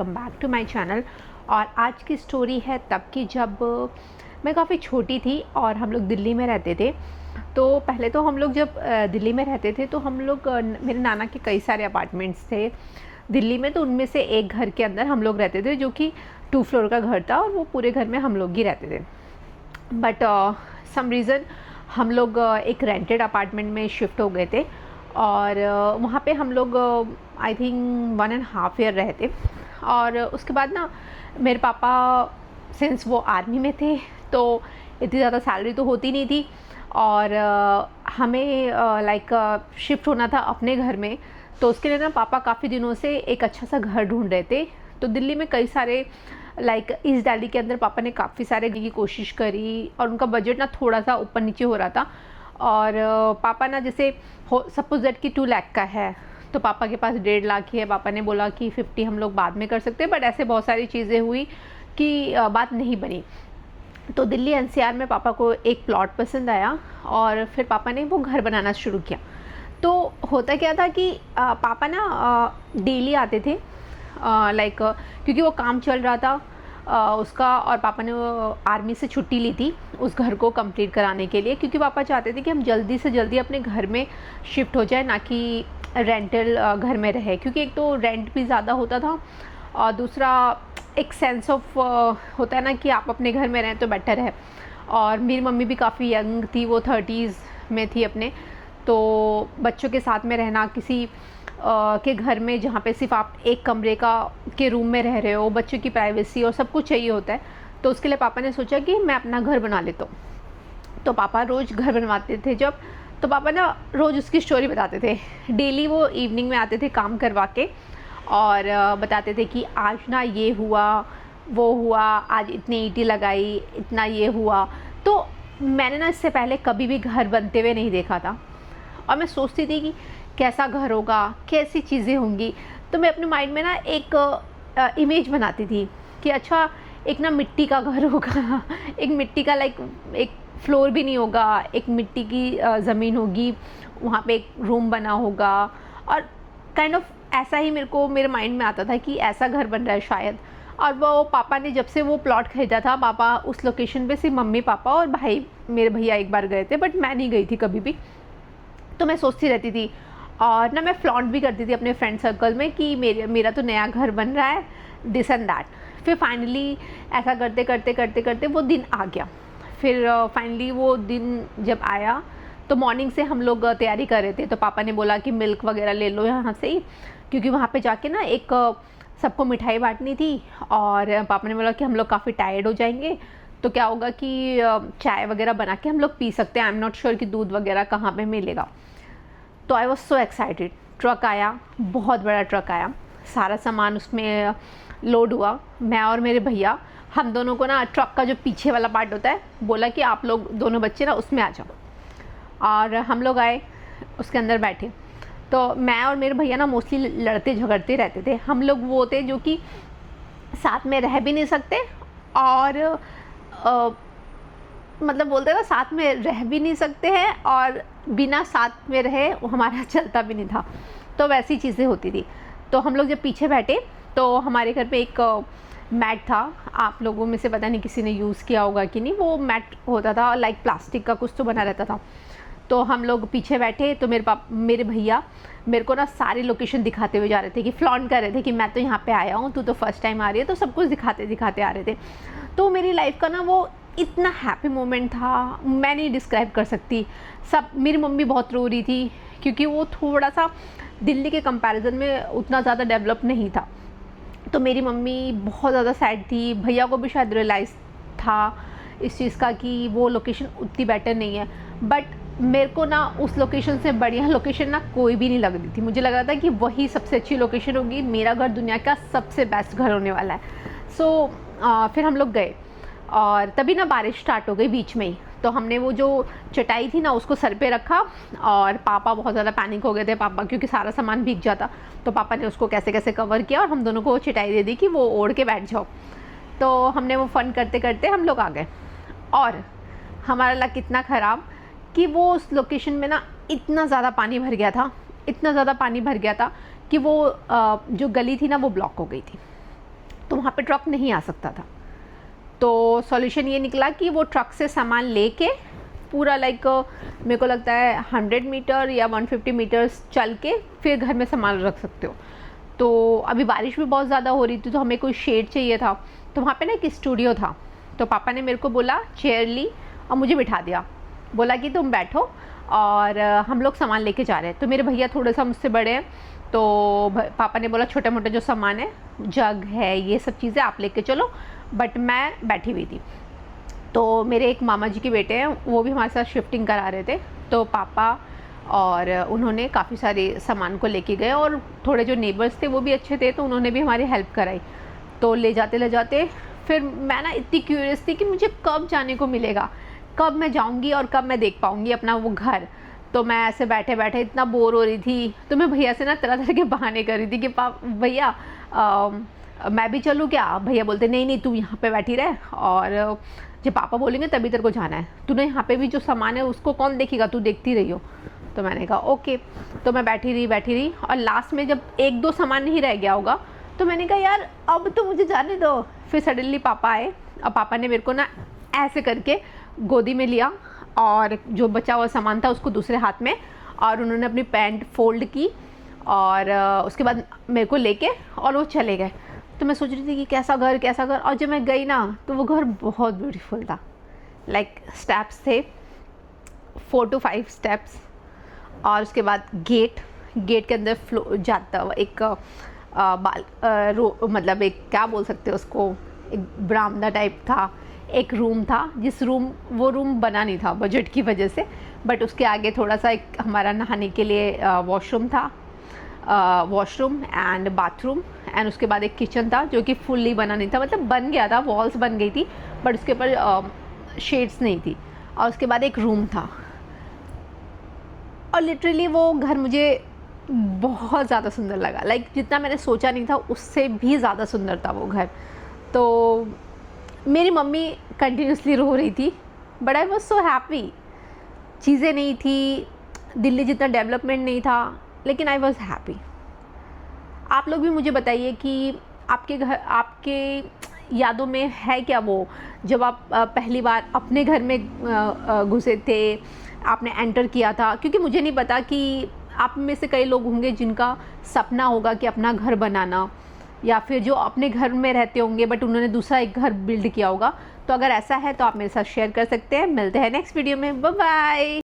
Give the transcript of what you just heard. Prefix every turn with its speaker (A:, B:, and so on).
A: Welcome back to my channel. और आज की स्टोरी है तब की, जब मैं काफ़ी छोटी थी और हम लोग दिल्ली में रहते थे। तो पहले तो हम लोग जब दिल्ली में रहते थे तो हम लोग मेरे नाना के कई सारे अपार्टमेंट्स थे दिल्ली में। तो उनमें से एक घर के अंदर हम लोग रहते थे, जो कि 2 फ्लोर का घर था और वो पूरे घर में हम लोग ही रहते थे। बट सम रीज़न हम लोग एक रेंटेड अपार्टमेंट में शिफ्ट हो गए थे और वहाँ पे हम लोग आई थिंक 1.5 ईयर रहे थे। और उसके बाद ना मेरे पापा, सिंस वो आर्मी में थे, तो इतनी ज़्यादा सैलरी तो होती नहीं थी और हमें लाइक शिफ्ट होना था अपने घर में। तो उसके लिए ना पापा काफ़ी दिनों से एक अच्छा सा घर ढूंढ रहे थे। तो दिल्ली में कई सारे लाइक ईस्ट दिल्ली के अंदर पापा ने काफ़ी सारे की कोशिश करी और उनका बजट ना थोड़ा सा ऊपर नीचे हो रहा था। और पापा ना जैसे हो सपोज दैट कि 2 लाख का है तो पापा के पास 1.5 लाख ही है। पापा ने बोला कि 50 हम लोग बाद में कर सकते हैं, बट ऐसे बहुत सारी चीज़ें हुई कि बात नहीं बनी। तो दिल्ली एनसीआर में पापा को एक प्लॉट पसंद आया और फिर पापा ने वो घर बनाना शुरू किया। तो होता क्या था कि पापा ना डेली आते थे लाइक क्योंकि वो काम चल रहा था उसका, और पापा ने आर्मी से छुट्टी ली थी उस घर को कंप्लीट कराने के लिए, क्योंकि पापा चाहते थे कि हम जल्दी से जल्दी अपने घर में शिफ्ट हो जाए, ना कि रेंटल घर में रहे। क्योंकि एक तो रेंट भी ज़्यादा होता था और दूसरा एक सेंस ऑफ होता है ना कि आप अपने घर में रहें तो बेटर है। और मेरी मम्मी भी काफ़ी यंग थी, वो 30s में थी अपने। तो बच्चों के साथ में रहना किसी के घर में जहाँ पे सिर्फ आप एक कमरे का के रूम में रह रहे हो, बच्चों की प्राइवेसी और सब कुछ चाहिए होता है। तो उसके लिए पापा ने सोचा कि मैं अपना घर बना लेता हूँ। तो पापा रोज़ घर बनवाते थे जब, तो पापा ना रोज़ उसकी स्टोरी बताते थे। डेली वो इवनिंग में आते थे काम करवा के और बताते थे कि आज ना ये हुआ वो हुआ, आज इतनी ईंटें लगाई, इतना ये हुआ। तो मैंने ना इससे पहले कभी भी घर बनते हुए नहीं देखा था और मैं सोचती थी कि कैसा घर होगा, कैसी चीज़ें होंगी। तो मैं अपने माइंड में ना एक इमेज बनाती थी कि अच्छा एक ना मिट्टी का घर होगा एक मिट्टी का लाइक एक फ्लोर भी नहीं होगा, एक मिट्टी की ज़मीन होगी, वहाँ पे एक रूम बना होगा। और काइंड ऑफ ऐसा ही मेरे को मेरे माइंड में आता था कि ऐसा घर बन रहा है शायद। और वो पापा ने जब से वो प्लॉट खरीदा था, पापा उस लोकेशन पे सिर्फ मम्मी पापा और भाई, मेरे भैया एक बार गए थे, बट मैं नहीं गई थी कभी भी। तो मैं सोचती रहती थी और ना मैं फ्लॉन्ट भी करती थी अपने फ्रेंड सर्कल में कि मेरा तो नया घर बन रहा है, दिस एंड दैट। फिर फाइनली ऐसा करते करते करते करते वो दिन आ गया। फिर फाइनली वो दिन जब आया तो मॉर्निंग से हम लोग तैयारी कर रहे थे। तो पापा ने बोला कि मिल्क वगैरह ले लो यहाँ से ही, क्योंकि वहाँ पे जाके ना एक सबको मिठाई बांटनी थी। और पापा ने बोला कि हम लोग काफ़ी टायर्ड हो जाएंगे, तो क्या होगा कि चाय वगैरह बना के हम लोग पी सकते हैं। आई एम नॉट श्योर कि दूध वगैरह कहाँ पे मिलेगा। तो I was so excited. Truck आया, बहुत बड़ा ट्रक आया, सारा सामान उसमें लोड हुआ। मैं और मेरे भैया, हम दोनों को ना ट्रक का जो पीछे वाला पार्ट होता है, बोला कि आप लोग दोनों बच्चे ना उसमें आ जाओ। और हम लोग आए, उसके अंदर बैठे। तो मैं और मेरे भैया ना मोस्टली लड़ते झगड़ते रहते थे। हम लोग वो थे जो कि साथ में रह भी नहीं सकते और मतलब बोलते ना साथ में रह भी नहीं सकते हैं और बिना साथ में रहे वो हमारा चलता भी नहीं था। तो वैसी चीज़ें होती थी। तो हम लोग जब पीछे बैठे तो हमारे घर पे एक मैट था। आप लोगों में से पता नहीं किसी ने यूज़ किया होगा कि नहीं। वो मैट होता था लाइक प्लास्टिक का, कुछ तो बना रहता था। तो हम लोग पीछे बैठे तो मेरे भैया मेरे को ना सारी लोकेशन दिखाते हुए जा रहे थे कि फ्लॉन्ट कर रहे थे कि मैं तो यहाँ पे आया हूँ, तू तो फर्स्ट टाइम आ रही है। तो सब कुछ दिखाते दिखाते आ रहे थे। तो मेरी लाइफ का ना वो इतना हैप्पी मोमेंट था, मैं नहीं डिस्क्राइब कर सकती। सब, मेरी मम्मी बहुत रो रही थी क्योंकि वो थोड़ा सा दिल्ली के कंपैरिजन में उतना ज़्यादा डेवलप नहीं था। तो मेरी मम्मी बहुत ज़्यादा सैड थी। भैया को भी शायद रियलाइज़ था इस चीज़ का कि वो लोकेशन उतनी बेटर नहीं है। बट मेरे को ना उस लोकेशन से बढ़िया लोकेशन ना कोई भी नहीं लग रही थी। मुझे लग रहा था कि वही सबसे अच्छी लोकेशन होगी, मेरा घर दुनिया का सबसे बेस्ट घर होने वाला है। सो फिर हम लोग गए और तभी ना बारिश स्टार्ट हो गई बीच में ही। तो हमने वो जो चटाई थी ना उसको सर पे रखा और पापा बहुत ज़्यादा पैनिक हो गए थे पापा, क्योंकि सारा सामान भीग जाता। तो पापा ने उसको कैसे कैसे कवर किया और हम दोनों को वो चटाई दे दी कि वो ओढ़ के बैठ जाओ। तो हमने वो फ़न करते करते हम लोग आ गए। और हमारा लक इतना ख़राब कि वो उस लोकेशन में ना इतना ज़्यादा पानी भर गया था, इतना ज़्यादा पानी भर गया था कि वो जो गली थी ना वो ब्लॉक हो गई थी। वहाँ पे ट्रक नहीं आ सकता था। तो सॉल्यूशन ये निकला कि वो ट्रक से सामान लेके पूरा लाइक मेरे को लगता है 100 मीटर या 150 मीटर्स चल के फिर घर में सामान रख सकते हो। तो अभी बारिश भी बहुत ज़्यादा हो रही थी, तो हमें कोई शेड चाहिए था। तो वहाँ पे ना एक स्टूडियो था, तो पापा ने मेरे को बोला, चेयर ली और मुझे बिठा दिया, बोला कि तुम बैठो और हम लोग सामान लेके जा रहे हैं। तो मेरे भैया थोड़ा सा मुझसे बड़े हैं, तो पापा ने बोला छोटे मोटे जो सामान है, जग है, ये सब चीज़ें आप लेके चलो, बट मैं बैठी हुई थी। तो मेरे एक मामा जी के बेटे हैं, वो भी हमारे साथ शिफ्टिंग करा रहे थे। तो पापा और उन्होंने काफ़ी सारे सामान को लेके गए, और थोड़े जो नेबर्स थे वो भी अच्छे थे, तो उन्होंने भी हमारी हेल्प कराई। तो ले जाते फिर मैं ना इतनी क्यूरियस थी कि मुझे कब जाने को मिलेगा, कब मैं जाऊंगी और कब मैं देख पाऊंगी अपना वो घर। तो मैं ऐसे बैठे बैठे इतना बोर हो रही थी, तो मैं भैया से ना तरह तरह के बहाने कर रही थी कि भैया मैं भी चलूँ क्या। भैया बोलते नहीं तू यहाँ पे बैठी रहे, और जब पापा बोलेंगे तभी तेरे को जाना है, तूने यहाँ पे भी जो सामान है उसको कौन देखेगा, तू देखती रही हो। तो मैंने कहा ओके। तो मैं बैठी रही, और लास्ट में जब 1-2 सामान नहीं रह गया होगा, तो मैंने कहा यार अब तो मुझे जाने दो। फिर सडनली पापा आए, और पापा ने मेरे को ना ऐसे करके गोदी में लिया, और जो बचा हुआ सामान था उसको दूसरे हाथ में, और उन्होंने अपनी पैंट फोल्ड की, और उसके बाद मेरे को लेके और वो चले गए। तो मैं सोच रही थी कि कैसा घर, और जब मैं गई ना तो वो घर बहुत ब्यूटीफुल था। लाइक स्टेप्स थे 4 to 5 स्टेप्स, और उसके बाद गेट के अंदर फ्लो जाता हुआ एक मतलब एक क्या बोल सकते हो उसको, एक बरामदा टाइप था, एक रूम था, वो रूम बना नहीं था बजट की वजह से, बट उसके आगे थोड़ा सा एक हमारा नहाने के लिए वॉशरूम था, वॉशरूम एंड बाथरूम, एंड उसके बाद एक किचन था जो कि फुल्ली बना नहीं था, मतलब बन गया था, वॉल्स बन गई थी बट उसके ऊपर शेड्स नहीं थी, और उसके बाद एक रूम था। और लिटरली वो घर मुझे बहुत ज़्यादा सुंदर लगा, लाइक जितना मैंने सोचा नहीं था उससे भी ज़्यादा सुंदर था वो घर। तो मेरी मम्मी कंटिन्यूसली रो रही थी, but I was so happy. चीज़ें नहीं थी, दिल्ली जितना डेवलपमेंट नहीं था, लेकिन आई वॉज हैप्पी। आप लोग भी मुझे बताइए कि आपके यादों में है क्या वो, जब आप पहली बार अपने घर में घुसे थे, आपने एंटर किया था। क्योंकि मुझे नहीं पता कि आप में से कई लोग होंगे जिनका सपना होगा कि अपना घर बनाना, या फिर जो अपने घर में रहते होंगे बट उन्होंने दूसरा एक घर बिल्ड किया होगा। तो अगर ऐसा है तो आप मेरे साथ शेयर कर सकते हैं। मिलते हैं नेक्स्ट वीडियो में, बाय बाय।